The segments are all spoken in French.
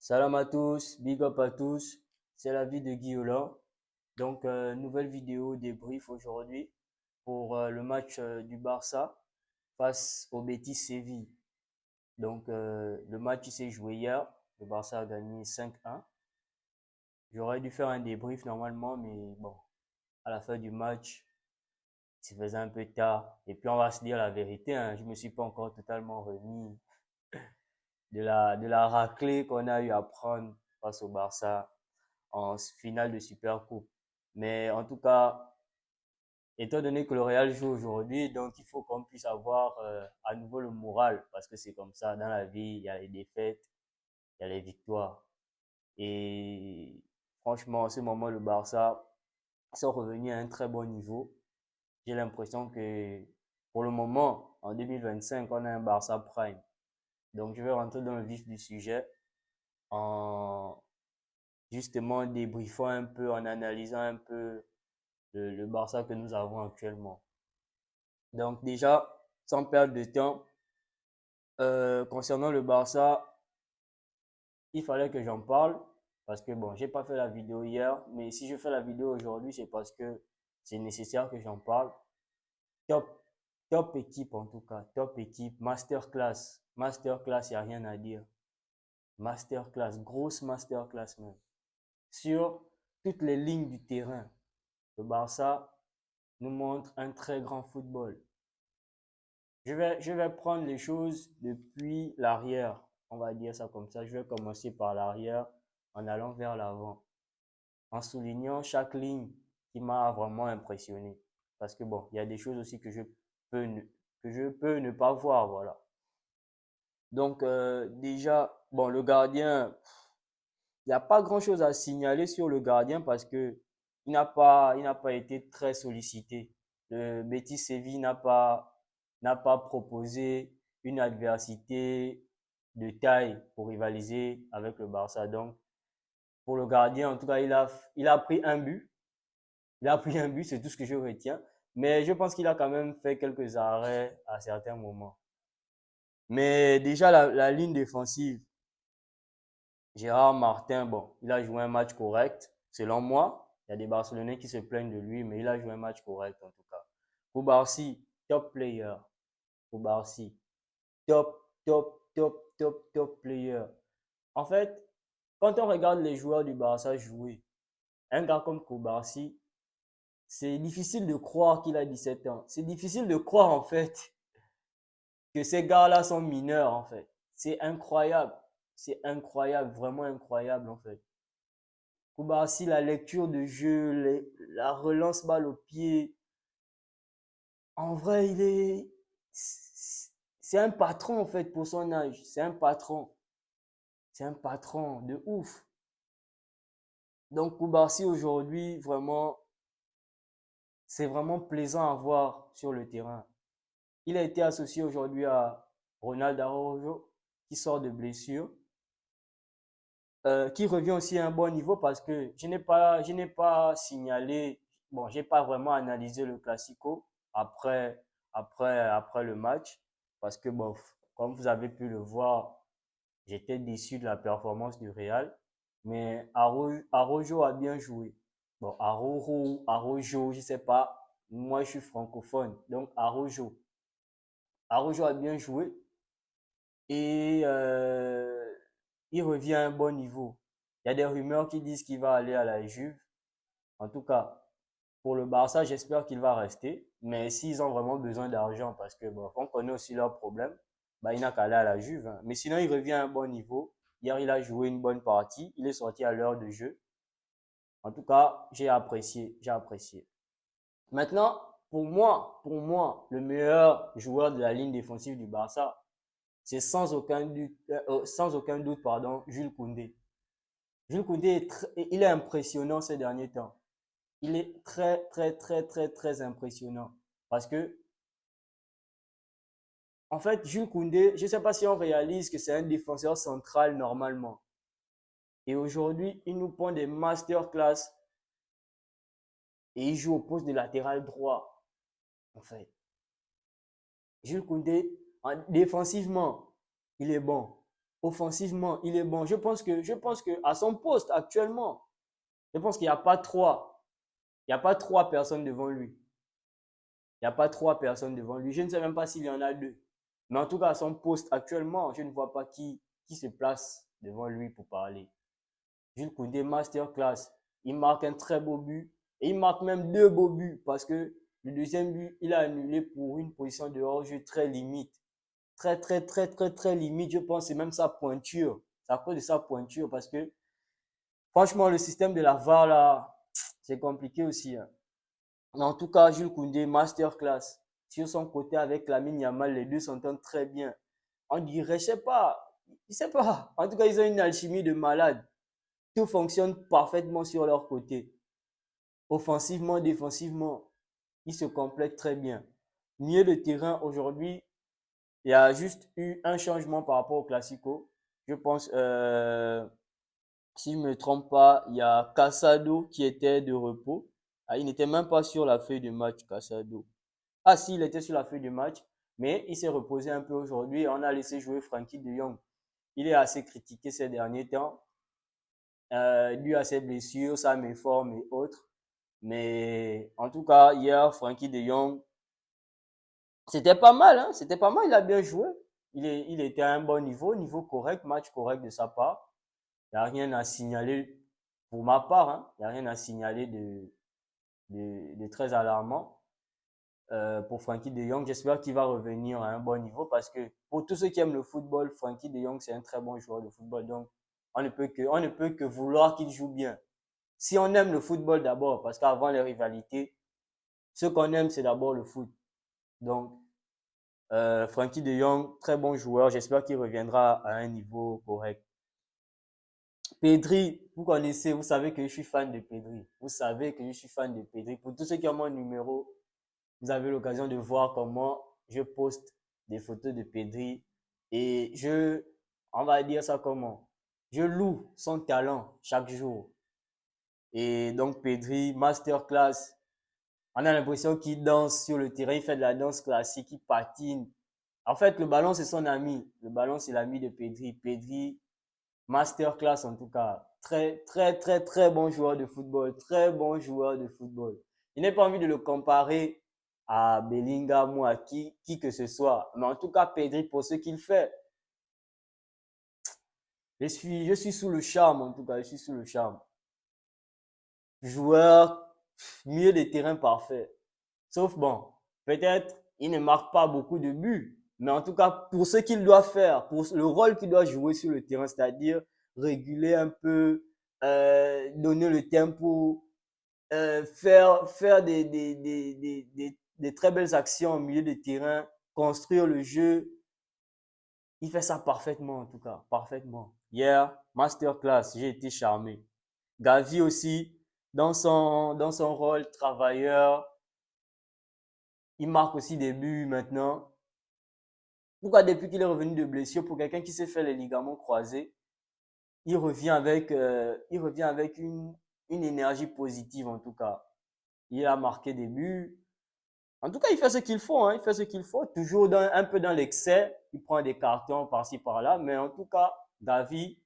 Salam à tous, big up à tous, c'est la vie de Guillaume. Donc, nouvelle vidéo débrief aujourd'hui pour le match du Barça face au Betis Séville. Donc, le match il s'est joué hier, le Barça a gagné 5-1. J'aurais dû faire un débrief normalement, mais bon, à la fin du match, il se faisait un peu tard. Et puis, on va se dire la vérité, hein, je me suis pas encore totalement remis de la raclée qu'on a eu à prendre face au Barça en finale de Super Coupe. Mais en tout cas, étant donné que le Real joue aujourd'hui, donc il faut qu'on puisse avoir à nouveau le moral, parce que c'est comme ça, dans la vie, il y a les défaites, il y a les victoires. Et franchement, en ce moment, le Barça sont revenus à un très bon niveau. J'ai l'impression que pour le moment, en 2025, on a un Barça Prime. Donc je vais rentrer dans le vif du sujet en justement débriefant un peu, en analysant un peu le Barça que nous avons actuellement. Donc déjà, sans perdre de temps, concernant le Barça, il fallait que j'en parle parce que bon, j'ai pas fait la vidéo hier, mais si je fais la vidéo aujourd'hui, c'est parce que c'est nécessaire que j'en parle. Top, top équipe en tout cas, top équipe, masterclass, masterclass, il n'y a rien à dire. Masterclass, grosse masterclass même. Sur toutes les lignes du terrain, le Barça nous montre un très grand football. Je vais prendre les choses depuis l'arrière. On va dire ça comme ça. Je vais commencer par l'arrière en allant vers l'avant. En soulignant chaque ligne qui m'a vraiment impressionné. Parce que bon, il y a des choses aussi que je peux ne pas voir. Voilà. Donc, déjà, bon, le gardien, il n'y a pas grand-chose à signaler sur le gardien parce que il n'a pas été très sollicité. Le Betis Séville n'a pas proposé une adversité de taille pour rivaliser avec le Barça. Donc, pour le gardien, en tout cas, il a pris un but. Il a pris un but, c'est tout ce que je retiens. Mais je pense qu'il a quand même fait quelques arrêts à certains moments. Mais déjà, la ligne défensive, Gérard Martin, bon, il a joué un match correct, selon moi. Il y a des Barcelonais qui se plaignent de lui, mais il a joué un match correct en tout cas. Koubarsi, top player. Koubarsi, top, top, top, top, top player. En fait, quand on regarde les joueurs du Barça jouer, un gars comme Koubarsi, c'est difficile de croire qu'il a 17 ans. C'est difficile de croire en fait que ces gars-là sont mineurs en fait. C'est incroyable. C'est incroyable, vraiment incroyable en fait. Koubarsi, la lecture de jeu, la relance balle au pied. En vrai, c'est un patron en fait pour son âge. C'est un patron. C'est un patron de ouf. Donc Koubarsi aujourd'hui, vraiment, c'est vraiment plaisant à voir sur le terrain. Il a été associé aujourd'hui à Ronald Araujo, qui sort de blessure, qui revient aussi à un bon niveau parce que je n'ai pas signalé, bon, j'ai pas vraiment analysé le Classico après le match parce que, bon, comme vous avez pu le voir, j'étais déçu de la performance du Real, mais Araujo a bien joué. Bon, Araujo, je sais pas, moi je suis francophone, donc Araujo a bien joué et il revient à un bon niveau. Il y a des rumeurs qui disent qu'il va aller à la Juve. En tout cas, pour le Barça, j'espère qu'il va rester. Mais s'ils ont vraiment besoin d'argent, parce que bon, on connaît aussi leurs problèmes, bah, il n'a qu'à aller à la Juve, hein. Mais sinon, il revient à un bon niveau. Hier, il a joué une bonne partie. Il est sorti à l'heure de jeu. En tout cas, j'ai apprécié, j'ai apprécié. Maintenant, pour moi, le meilleur joueur de la ligne défensive du Barça, c'est sans aucun doute, pardon, Jules Koundé. Jules Koundé il est impressionnant ces derniers temps. Il est très, très, très, très, très impressionnant. Parce que, en fait, Jules Koundé, je ne sais pas si on réalise que c'est un défenseur central normalement. Et aujourd'hui, il nous prend des masterclass et il joue au poste de latéral droit, en fait. Jules Koundé, défensivement, il est bon. Offensivement, il est bon. Je pense que à son poste actuellement, je pense qu'il n'y a pas trois. Il n'y a pas trois personnes devant lui. Il n'y a pas trois personnes devant lui. Je ne sais même pas s'il y en a deux. Mais en tout cas, à son poste actuellement, je ne vois pas qui se place devant lui pour parler. Jules Koundé, masterclass. Il marque un très beau but. Et il marque même deux beaux buts parce que le deuxième but, il a annulé pour une position de hors-jeu très limite. Très, très, très, très, très limite. Je pense que c'est même sa pointure. C'est à cause de sa pointure parce que, franchement, le système de la VAR, là, c'est compliqué aussi, hein. Mais en tout cas, Jules Koundé, masterclass. Sur son côté avec Lamine Yamal, les deux s'entendent très bien. On dirait, je sais pas. En tout cas, ils ont une alchimie de malade. Tout fonctionne parfaitement sur leur côté. Offensivement, défensivement, ils se complètent très bien. Milieu de terrain, aujourd'hui, il y a juste eu un changement par rapport au Classico. Je pense, si je ne me trompe pas, il y a Casado qui était de repos. Ah, il n'était même pas sur la feuille de match, Casado. Ah, si, il était sur la feuille de match, mais il s'est reposé un peu aujourd'hui et on a laissé jouer Frenkie de Jong. Il est assez critiqué ces derniers temps, dû à ses blessures, sa méforme et autres. Mais en tout cas, hier, Frenkie de Jong, c'était pas mal, hein? C'était pas mal, il a bien joué. Il était à un bon niveau correct, match correct de sa part. Il n'y a rien à signaler pour ma part, hein. Il n'y a rien à signaler de très alarmant. Pour Frenkie de Jong, j'espère qu'il va revenir à un bon niveau parce que pour tous ceux qui aiment le football, Frenkie de Jong, c'est un très bon joueur de football. Donc, on ne peut que vouloir qu'il joue bien. Si on aime le football d'abord, parce qu'avant les rivalités, ce qu'on aime, c'est d'abord le foot. Donc, Frenkie de Jong, très bon joueur. J'espère qu'il reviendra à un niveau correct. Pedri, vous connaissez, vous savez que je suis fan de Pedri. Vous savez que je suis fan de Pedri. Pour tous ceux qui ont mon numéro, vous avez l'occasion de voir comment je poste des photos de Pedri. Et on va dire ça comment? Je loue son talent chaque jour. Et donc, Pedri, masterclass. On a l'impression qu'il danse sur le terrain, il fait de la danse classique, il patine. En fait, le ballon, c'est son ami. Le ballon, c'est l'ami de Pedri. Pedri, masterclass en tout cas. Très, très, très, très bon joueur de football. Très bon joueur de football. Je n'ai pas envie de le comparer à Bellingham ou à qui que ce soit. Mais en tout cas, Pedri, pour ce qu'il fait, je suis sous le charme en tout cas. Je suis sous le charme. Joueur, milieu de terrain parfait. Sauf bon, peut-être il ne marque pas beaucoup de buts, mais en tout cas pour ce qu'il doit faire, pour le rôle qu'il doit jouer sur le terrain, c'est-à-dire réguler un peu, donner le tempo, faire des très belles actions au milieu de terrain, construire le jeu, il fait ça parfaitement en tout cas, parfaitement. Hier, masterclass, j'ai été charmé. Gavi aussi, dans son rôle travailleur, il marque aussi des buts maintenant. Pourquoi depuis qu'il est revenu de blessure, pour quelqu'un qui s'est fait les ligaments croisés, il revient avec une énergie positive en tout cas. Il a marqué des buts. En tout cas, il fait ce qu'il faut, hein, il fait ce qu'il faut. Toujours un peu dans l'excès. Il prend des cartons par-ci par-là. Mais en tout cas, Gavi,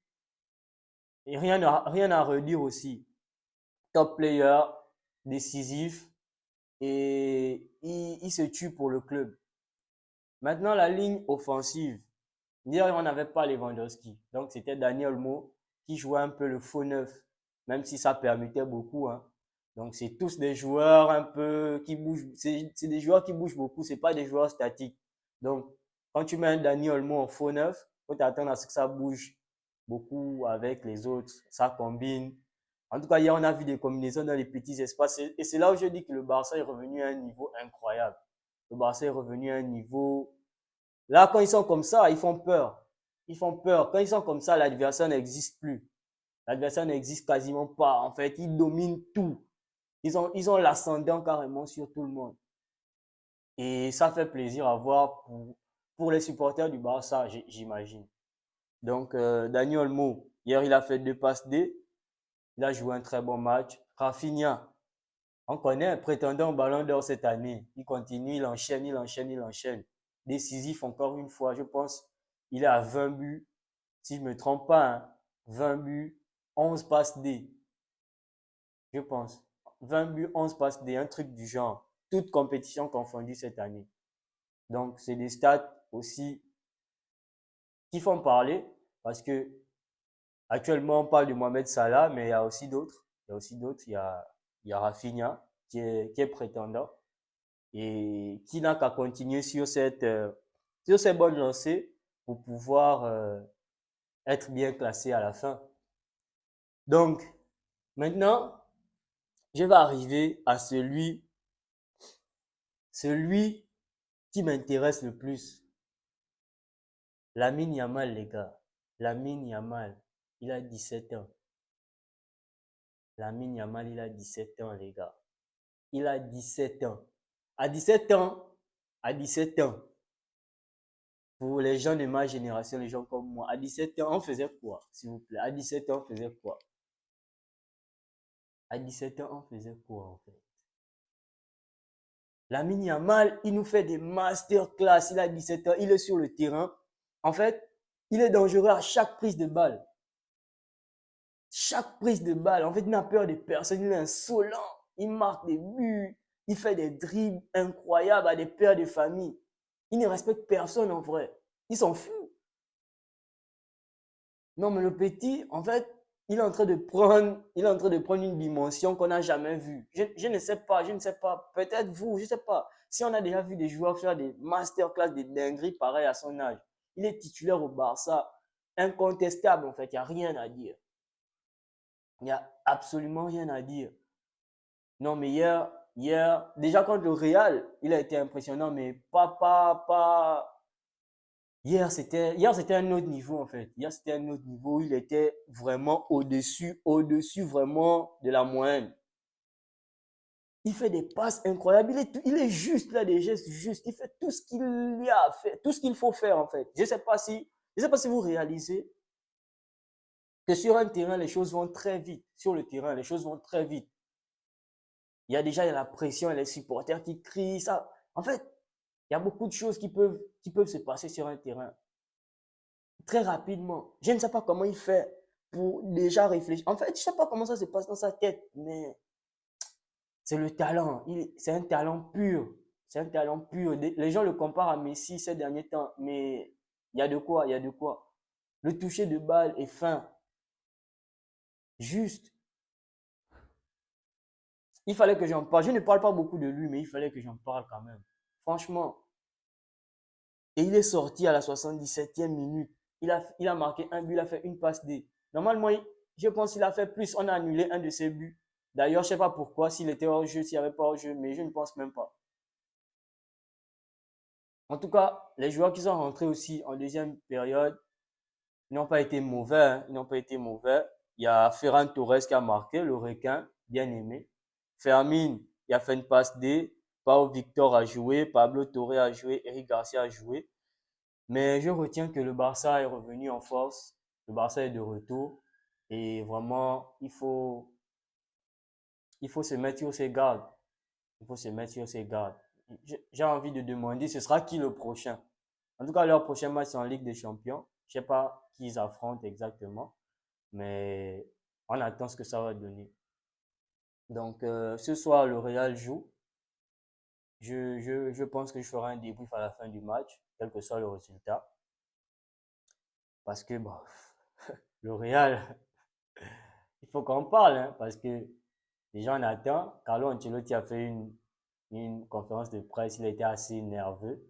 et rien à redire aussi. Top player, décisif. Et il se tue pour le club. Maintenant, la ligne offensive. Hier, on n'avait pas Lewandowski. Donc, c'était Daniel Olmo qui jouait un peu le faux neuf, même si ça permettait beaucoup, hein. Donc, c'est tous des joueurs un peu qui bougent. C'est des joueurs qui bougent beaucoup. C'est pas des joueurs statiques. Donc, quand tu mets un Daniel Olmo en faux neuf, faut t'attendre à ce que ça bouge beaucoup avec les autres. Ça combine. En tout cas, hier, on a vu des combinaisons dans les petits espaces. Et c'est là où je dis que le Barça est revenu à un niveau incroyable. Le Barça est revenu à un niveau. Là, quand ils sont comme ça, ils font peur. Ils font peur. Quand ils sont comme ça, l'adversaire n'existe plus. L'adversaire n'existe quasiment pas. En fait, ils dominent tout. Ils ont l'ascendant carrément sur tout le monde. Et ça fait plaisir à voir pour les supporters du Barça, j'imagine. Donc, Daniel Olmo, hier, il a fait 2 passes D. Il a joué un très bon match. Rafinha, on connaît un prétendant au Ballon d'Or cette année. Il continue, il enchaîne, il enchaîne, il enchaîne. Décisif encore une fois, je pense. Il est à 20 buts. si je ne me trompe pas, hein, 20 buts, 11 passes D, je pense. 20 buts, 11 passes D, un truc du genre. Toutes compétitions confondues cette année. Donc, c'est des stats aussi qui font parler parce que actuellement, on parle de Mohamed Salah, mais il y a aussi d'autres. Il y a aussi d'autres. Il y a Rafinha qui est prétendant et qui n'a qu'à continuer sur ces bonnes lancées pour pouvoir être bien classé à la fin. Donc, maintenant, je vais arriver à celui qui m'intéresse le plus. Lamine Yamal, les gars. Lamine Yamal, il a 17 ans. Lamine Yamal, il a 17 ans, les gars. Il a 17 ans. À 17 ans, à 17 ans, pour les gens de ma génération, les gens comme moi, à 17 ans, on faisait quoi, s'il vous plaît? À 17 ans, on faisait quoi? À 17 ans, on faisait quoi, en fait? Lamine Yamal, il nous fait des masterclass. Il a 17 ans, il est sur le terrain. En fait, il est dangereux à chaque prise de balle. Chaque prise de balle, en fait, il n'a peur de personne. Il est insolent. Il marque des buts. Il fait des dribbles incroyables à des pères de famille. Il ne respecte personne en vrai. Il s'en fout. Non, mais le petit, en fait, il est en train de prendre une dimension qu'on n'a jamais vue. Je ne sais pas, je ne sais pas. Peut-être vous, je ne sais pas. Si on a déjà vu des joueurs faire des masterclass, des dingueries pareilles à son âge. Il est titulaire au Barça. Incontestable, en fait. Il n'y a rien à dire. Il n'y a absolument rien à dire. Non, mais déjà contre le Real, il a été impressionnant, mais pas. Hier, c'était un autre niveau, en fait. Hier, c'était un autre niveau. Il était vraiment au-dessus vraiment de la moyenne. Il fait des passes incroyables. Il est juste là, des gestes justes. Il fait tout ce qu'il y a à faire, tout ce qu'il faut faire, en fait. Je sais pas si vous réalisez que sur un terrain, les choses vont très vite. Sur le terrain, les choses vont très vite. Il y a la pression, il y a les supporters qui crient, ça. En fait, il y a beaucoup de choses qui peuvent se passer sur un terrain très rapidement. Je ne sais pas comment il fait pour déjà réfléchir. En fait, je ne sais pas comment ça se passe dans sa tête, mais c'est le talent. C'est un talent pur. C'est un talent pur. Les gens le comparent à Messi ces derniers temps, mais il y a de quoi, il y a de quoi. Le toucher de balle est fin, juste. Il fallait que j'en parle. Je ne parle pas beaucoup de lui, mais il fallait que j'en parle quand même. Franchement. Et il est sorti à la 77e minute. Il a marqué un but, il a fait une passe D. Normalement, je pense qu'il a fait plus. On a annulé un de ses buts. D'ailleurs, je ne sais pas pourquoi, s'il était hors jeu, s'il n'y avait pas hors jeu, mais je ne pense même pas. En tout cas, les joueurs qui sont rentrés aussi en deuxième période, ils n'ont pas été mauvais. Hein. Ils n'ont pas été mauvais. Il y a Ferran Torres qui a marqué, le requin, bien aimé. Fermin, il a fait une passe D. Pau Victor a joué, Pablo Torre a joué, Eric Garcia a joué. Mais je retiens que le Barça est revenu en force. Le Barça est de retour. Et vraiment, il faut se mettre sur ses gardes. Il faut se mettre sur ses gardes. J'ai envie de demander, ce sera qui le prochain? En tout cas, leur prochain match, c'est en Ligue des Champions. Je ne sais pas qui ils affrontent exactement. Mais on attend ce que ça va donner. Donc, ce soir, le Real joue. Je pense que je ferai un débrief à la fin du match, quel que soit le résultat. Parce que, bon, le Real, il faut qu'on parle, hein, parce que les gens attendent. Carlo Ancelotti a fait une conférence de presse, il a été assez nerveux.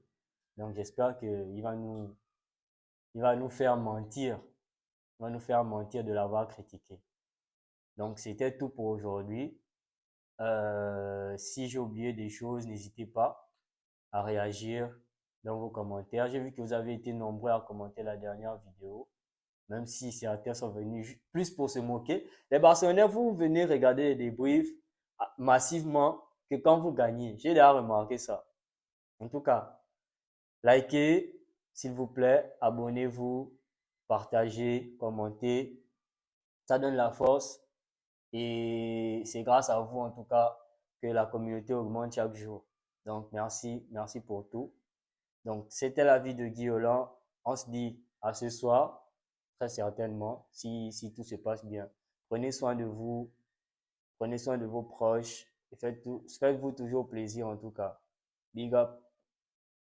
Donc j'espère qu'il va nous faire mentir. Il va nous faire mentir de l'avoir critiqué. Donc c'était tout pour aujourd'hui. Si j'ai oublié des choses, n'hésitez pas à réagir dans vos commentaires. J'ai vu que vous avez été nombreux à commenter la dernière vidéo. Même si certains sont venus plus pour se moquer. Les Barcelonais, vous venez regarder les débriefs massivement que quand vous gagnez. J'ai déjà remarqué ça. En tout cas, likez, s'il vous plaît, abonnez-vous, partagez, commentez. Ça donne la force et c'est grâce à vous, en tout cas, que la communauté augmente chaque jour. Donc, merci, merci pour tout. Donc, c'était l'avis de Guy Holland. On se dit à ce soir. très certainement, si tout se passe bien. Prenez soin de vous, prenez soin de vos proches et faites-vous toujours plaisir en tout cas. Big up.